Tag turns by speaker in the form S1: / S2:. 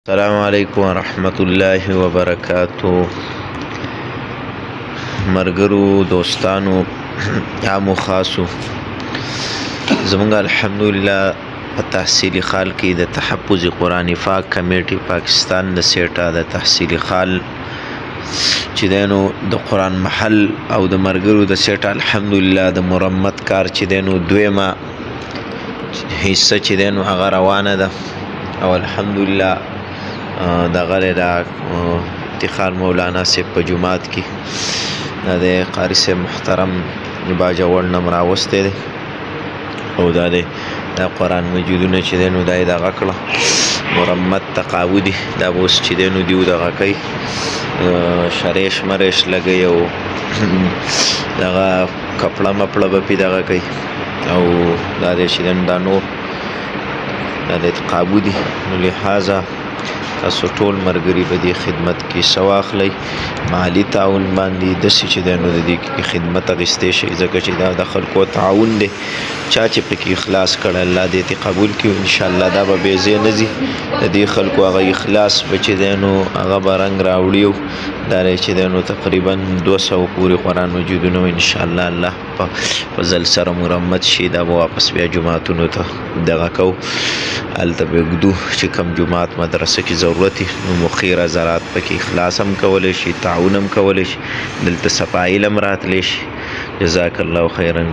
S1: السلام علیکم ورحمت الله وبرکاتو. مرګرو دوستانو عامو خاصو زمونږ الحمدلله په تحصیلي خال کې د تحفظ قرآن پاک کمیټي پاکستان د سیټه د تحصیلي خال چې دی نو د قرآن محل او د مرګرو د سیټه الحمدلله د مرمت کار چې دی نو دویمه حصه چې دی نو هغه روانه ده او الحمدلله دغه د افتخار مولانا صاحب په جومات کې د قاري صاحب محترم باجوړ نه راوستی دی او دا د قرآن مجیدونه چې دی نو دا یې دغه کړه مرمت تقاودي دا به اوس چې دی نو دیو دغه کوي شریش مریش لګوي او دغه کپړه مپړه به پې دغه کوي او دا دی چې دی نو دا نور دا د تقاودي نو لحاظه تاسو ټول مرګري په دې خدمت کې څه واخلئ مالي تعاون باندې داسې چې دی نو د دې کې خدمت اخیستی شئ ځکه چې دا د خلکو تعاون دی چا چې پکې اخلاص کړی الله دې ترې قبول کړي انشاءالله دا به بې ځای نه ځي د دې خلکو هغه اخلاص به چې دی نو هغه به رنګ راوړي او دا دی چې دی نو تقریبا 200 پورې قرآن مجیدونه انشاءالله الله په ځل سره مرمت شي دا به واپس بیا جوماتونو ته دغه کوو هلته به ږدو چې کوم جومات مدرسه کې ضرورت نو مخیر حضرات پکې اخلاص هم کولی شي تعاون هم کولی شي دلته صفایي هم راتلی شي جزاک الله خیرا.